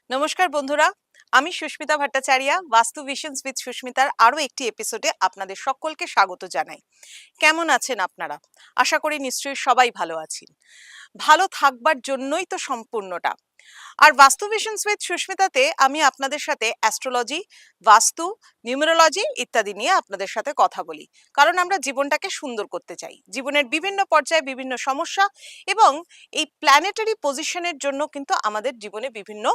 নমস্কার বন্ধুরা, আমি সুস্মিতা ভট্টাচার্য। বাস্তু ভিশনস উইথ সুস্মিতার আরো একটি এপিসোডে আপনাদের সকলকে স্বাগত জানাই। কেমন আছেন আপনারা? আশা করি নিশ্চয়ই সবাই ভালো আছেন। ভালো থাকবার জন্যই তো সম্পূর্ণটা। আর বাস্তু ভিশনস উইথ সুস্মিতাতে আমি আপনাদের সাথে অ্যাস্ট্রোলজি, বাস্তু, নিউমেরোলজি ইত্যাদি নিয়ে আপনাদের সাথে কথা বলি। কারণ আমরা জীবনটাকে সুন্দর করতে চাই। জীবনের বিভিন্ন পর্যায়ে বিভিন্ন সমস্যা এবং এই প্ল্যানেটারি পজিশনের জন্য কিন্তু আমাদের জীবনে বিভিন্ন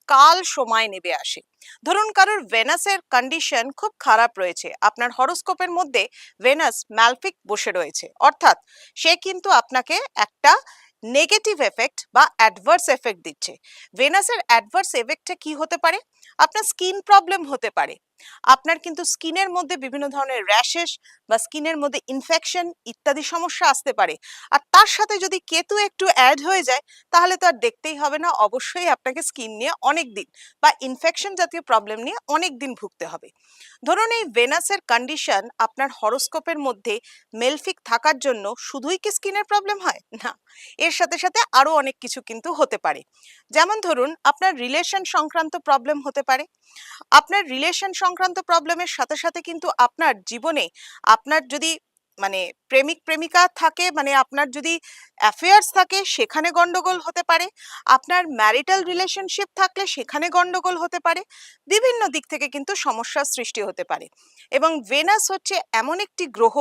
কাল সময় নেমে আসে। ধরুন কারোর ভেনাসের কন্ডিশন খুব খারাপ রয়েছে, আপনার হরোস্কোপের মধ্যে ভেনাস ম্যালফিক বসে রয়েছে, অর্থাৎ সে কিন্তু আপনাকে একটা নেগেটিভ এফেক্ট বা অ্যাডভার্স এফেক্ট দিচ্ছে। ভেনাসের অ্যাডভার্স এফেক্টে কি হতে পারে? আপনার স্কিন প্রবলেম হতে পারে, আপনার কিন্তু স্কিনের মধ্যে বিভিন্ন ধরনের র্যাশেস বা স্কিনের মধ্যে ইনফেকশন ইত্যাদি সমস্যা আসতে পারে। আর তার সাথে যদি কেতু একটু অ্যাড হয়ে যায়, তাহলে তো আর দেখতেই হবে না, অবশ্যই আপনাকে স্কিন নিয়ে অনেক দিন বা ইনফেকশন জাতীয় প্রবলেম নিয়ে অনেক দিন ভুগতে হবে। ধরুন এই ভেনাসের কন্ডিশন আপনার হরোস্কোপের মধ্যে মেলফিক থাকার জন্য শুধুই কি স্কিনের প্রবলেম হয় না, এর সাথে সাথে আরো অনেক কিছু কিন্তু হতে পারে। যেমন ধরুন আপনার রিলেশন সংক্রান্ত প্রবলেম হতে পারে। আপনার রিলেশন সংক্রান্ত প্রবলেমের সাথে সাথে কিন্তু আপনার জীবনে আপনার যদি মানে প্রেমিক প্রেমিকা থাকে, মানে আপনার যদি অ্যাফেয়ার্স থাকে সেখানে গন্ডগোল হতে পারে, আপনার ম্যারিটাল রিলেশনশিপ থাকলে সেখানে গন্ডগোল হতে পারে, বিভিন্ন দিক থেকে কিন্তু সমস্যার সৃষ্টি হতে পারে। এবং ভেনাস হচ্ছে এমন একটি গ্রহ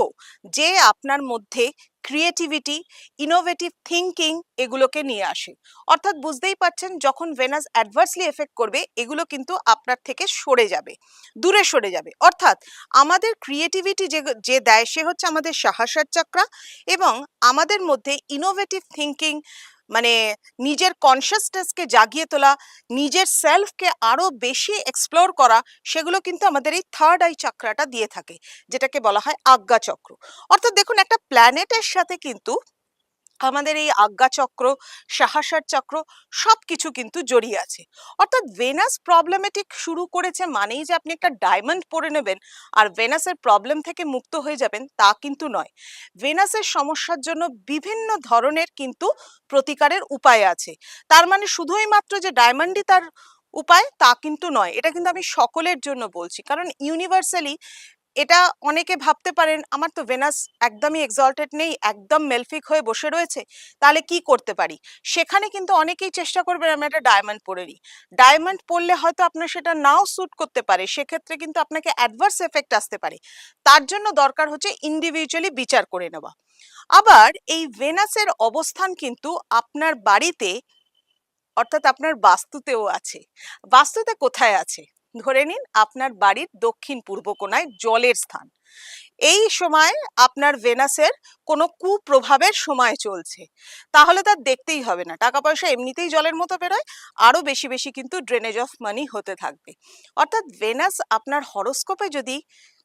যে আপনার মধ্যে ক্রিয়েটিভিটি, ইনোভেটিভ থিঙ্কিং এগুলোকে নিয়ে আসে। অর্থাৎ বুঝতেই পারছেন, যখন ভেনাস অ্যাডভার্সলি এফেক্ট করবে এগুলো কিন্তু আপনার থেকে সরে যাবে, দূরে সরে যাবে। অর্থাৎ আমাদের ক্রিয়েটিভিটি যে যে দেয় সে হচ্ছে আমাদের সাহসের চক্রা, এবং আমাদের মধ্যে ইনোভেটিভ থিঙ্কিং মানে নিজের কনসিয়াসনেসকে জাগিয়ে তোলা, নিজের সেলফকে আরো বেশি এক্সপ্লোর করা, সেগুলো কিন্তু আমাদের এই থার্ড আই চক্রাটা দিয়ে থাকে, যেটাকে বলা হয় আজ্ঞা চক্র। অর্থাৎ দেখুন, একটা প্ল্যানেটের সাথে কিন্তু আমাদের এই আজ্ঞা চক্র, সাহসের চক্র সবকিছু কিন্তু জড়িয়ে আছে। অর্থাৎ ভেনাস প্রবলেমেটিক শুরু করেছে মানেই যে আপনি একটা ডায়মন্ড পরে নেবেন আর ভেনাসের প্রবলেম থেকে মুক্ত হয়ে যাবেন, তা কিন্তু নয়। ভেনাসের সমস্যার জন্য বিভিন্ন ধরনের কিন্তু প্রতিকারের উপায় আছে। তার মানে শুধুই মাত্র যে ডায়মন্ডই তার উপায় তা কিন্তু নয়। এটা কিন্তু আমি সকলের জন্য বলছি, কারণ ইউনিভার্সালি এটা অনেকে ভাবতে পারেন আমার তো ভেনাস একদমই এক্সল্টেড নেই, একদম মেলফিক হয়ে বসে রয়েছে, তাহলে কি করতে পারি? সেখানে কিন্তু অনেকেই চেষ্টা করবেন আমি একটা ডায়মন্ড পরে নিই। ডায়মন্ড পরলে হয়তো আপনার সেটা নাও স্যুট করতে পারে, সেক্ষেত্রে কিন্তু আপনাকে অ্যাডভার্স এফেক্ট আসতে পারে। তার জন্য দরকার হচ্ছে ইন্ডিভিজুয়ালি বিচার করে নেওয়া। আবার এই ভেনাসের অবস্থান কিন্তু আপনার বাড়িতে, অর্থাৎ আপনার বাস্তুতেও আছে। বাস্তুতে কোথায় আছে? ধরে নিন আপনার বাড়ির দক্ষিণ পূর্ব কোণায় জলের স্থান। এই সময় আপনার ভেনাসের কোনো কুপ্রভাবের সময় চলছে, তাহলে তার দেখতেই হবে না, টাকা পয়সা এমনিতেই জলের মতো বেরোয়, আরো বেশি বেশি কিন্তু ড্রেনেজ অফ মানি হতে থাকবে। অর্থাৎ ভেনাস আপনার হরোস্কোপে যদি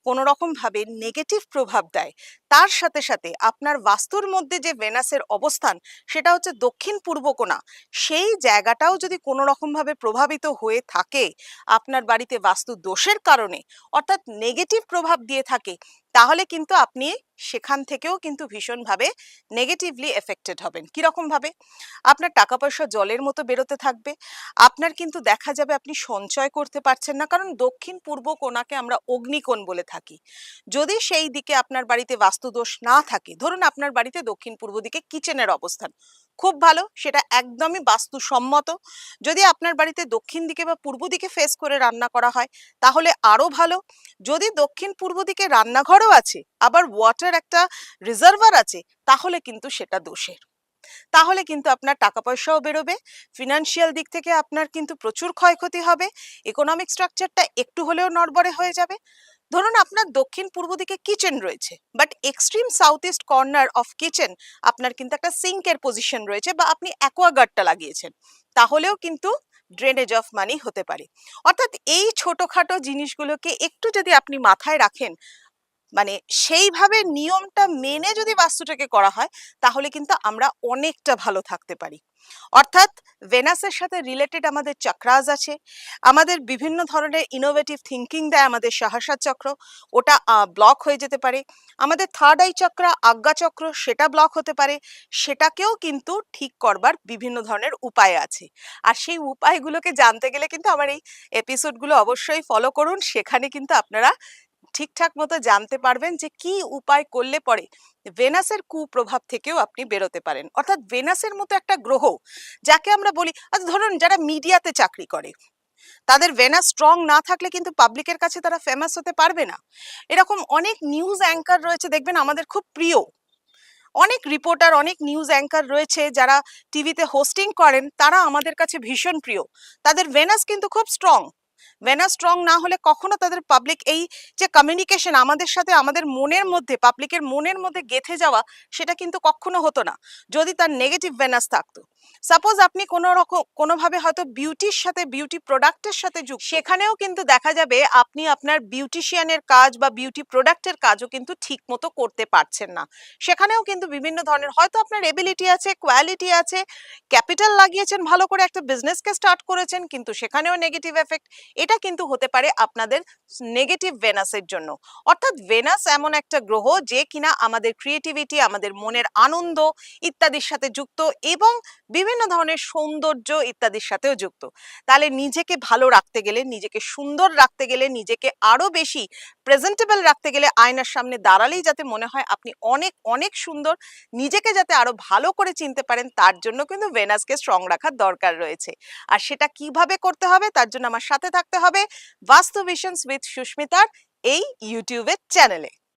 কোনো রকম ভাবে নেগেটিভ প্রভাব দেয়, তার সাথে সাথে আপনার বাস্তুর মধ্যে যে ভেনাসের অবস্থান সেটা হচ্ছে দক্ষিণ পূর্ব কোণা, সেই জায়গাটাও যদি কোনো রকম ভাবে প্রভাবিত হয়ে থাকে আপনার বাড়িতে বাস্তু দোষের কারণে, অর্থাৎ নেগেটিভ প্রভাব দিয়ে থাকে, তাহলে কিন্তু আপনি সেখান থেকেও কিন্তু ভীষণভাবে নেগেটিভলি এফেক্টেড হবেন। কিরকম ভাবে? আপনার টাকা পয়সা জলের মতো বেরোতে থাকবে, আপনার কিন্তু দেখা যাবে আপনি সঞ্চয় করতে পারছেন না, কারণ দক্ষিণ পূর্ব কোণাকে আমরা অগ্নিকোণ বলে থাকি। যদি সেই দিকে আপনার বাড়িতে বাস্তুদোষ না থাকে, ধরুন আপনার বাড়িতে দক্ষিণ পূর্ব দিকে কিচেনের অবস্থান, খুব ভালো, সেটা একদমই বাস্তুসম্মত। যদি আপনার বাড়িতে দক্ষিণ দিকে বা পূর্ব দিকে ফেস করে রান্না করা হয় তাহলে আরো ভালো। যদি দক্ষিণ পূর্ব দিকে রান্নাঘরও আছে, আবার ওয়াটার একটা রিজার্ভার আছে, তাহলে কিন্তু সেটা দোষের। তাহলে কিন্তু আপনার টাকা পয়সাও বেরোবে, ফিনান্সিয়াল দিক থেকে আপনার কিন্তু প্রচুর ক্ষয়ক্ষতি হবে, ইকোনমিক স্ট্রাকচারটা একটু হলেও নড়বড়ে হয়ে যাবে। ধরুন আপনার দক্ষিণ পূর্ব দিকে কিচেন রয়েছে, but extreme south east corner of kitchen আপনার কিন্তু একটা সিঙ্কের পজিশন রয়েছে বা আপনি অ্যাকোয়াগার্ডটা লাগিয়েছেন, তাহলেও কিন্তু ড্রেনেজ অফ মানি হতে পারে। অর্থাৎ এই ছোটখাটো জিনিসগুলোকে একটু যদি আপনি মাথায় রাখেন, মানে সেইভাবে নিয়মটা মেনে যদি বাস্তুটাকে করা হয় তাহলে কিন্তু আমরা অনেকটা ভালো থাকতে পারি। অর্থাৎ ভেনাসের সাথে রিলেটেড আমাদের চক্রাস আছে, আমাদের বিভিন্ন ধরনের ইনোভেটিভ থিঙ্কিং দেয় আমাদের সহস্রার চক্র, ওটা ব্লক হয়ে যেতে পারে। আমাদের থার্ড আই চক্র, আজ্ঞা চক্র, সেটা ব্লক হতে পারে। সেটাকেও কিন্তু ঠিক করবার বিভিন্ন ধরনের উপায় আছে। আর সেই উপায়গুলোকে জানতে গেলে কিন্তু আমার এই এপিসোডগুলো অবশ্যই ফলো করুন। সেখানে কিন্তু আপনারা ঠিকঠাক মতো জানতে পারবেন যে কি উপায় করলে পরে ভেনাসের কুপ্রভাব থেকেও আপনি বেরোতে পারেন। অর্থাৎ ভেনাসের মতো একটা গ্রহ যাকে আমরা বলি, আচ্ছা ধরুন যারা মিডিয়াতে চাকরি করে তাদের ভেনাস স্ট্রং না থাকলে কিন্তু পাবলিকের কাছে তারা ফেমাস হতে পারবে না। এরকম অনেক নিউজ অ্যাঙ্কার রয়েছে দেখবেন আমাদের খুব প্রিয়, অনেক রিপোর্টার, অনেক নিউজ অ্যাঙ্কার রয়েছে যারা টিভিতে হোস্টিং করেন, তারা আমাদের কাছে ভীষণ প্রিয়। তাদের ভেনাস কিন্তু খুব স্ট্রং। ভেনাস স্ট্রং না হলে কখনো তাদের পাবলিক এই যে কমিউনিকেশন আমাদের সাথে, আমাদের মনের মধ্যে, পাবলিকের মনের মধ্যে গেঁথে যাওয়া, সেটা কিন্তু কখনো হতো না যদি তার নেগেটিভ ভেনাস থাকতো। সাপোজ আপনি কোনো রকম কোনোভাবে হয়তো বিউটির সাথে, বিউটি প্রোডাক্টের সাথে যুক্ত, সেখানেও কিন্তু দেখা যাবে আপনি আপনার বিউটিশিয়ানের কাজ বা বিউটি প্রোডাক্টের কাজও কিন্তু ঠিক মতো করতে পারছেন না। সেখানেও কিন্তু বিভিন্ন ধরনের, হয়তো আপনার এবিলিটি আছে, কোয়ালিটি আছে, ক্যাপিটাল লাগিয়েছেন, ভালো করে একটা বিজনেসকে স্টার্ট করেছেন, কিন্তু সেখানেও নেগেটিভ এফেক্ট। এটা কিন্তু হতে পারে আপনাদের নেগেটিভ ভেনাসের জন্য। অর্থাৎ ভেনাস এমন একটা গ্রহ যে কিনা আমাদের ক্রিয়েটিভিটি, আমাদের মনের আনন্দ ইত্যাদির সাথে যুক্ত, এবং বিভিন্ন ধরনের সৌন্দর্য ইত্যাদির সাথেও যুক্ত। তাহলে নিজেকে ভালো রাখতে গেলে, নিজেকে সুন্দর রাখতে গেলে, নিজেকে আরো বেশি প্রেজেন্টেবল রাখতে গেলে, আয়নার সামনে দাঁড়ালেই যাতে মনে হয় আপনি অনেক অনেক সুন্দর, নিজেকে যাতে আরো ভালো করে চিনতে পারেন, তার জন্য কিন্তু ভেনাসকে স্ট্রং রাখার দরকার রয়েছে। আর সেটা কিভাবে করতে হবে তার জন্য আমার সাথে থাকতে হবে বাস্তু ভিশনস উইথ সুস্মিতার এই ইউটিউবের চ্যানেলে।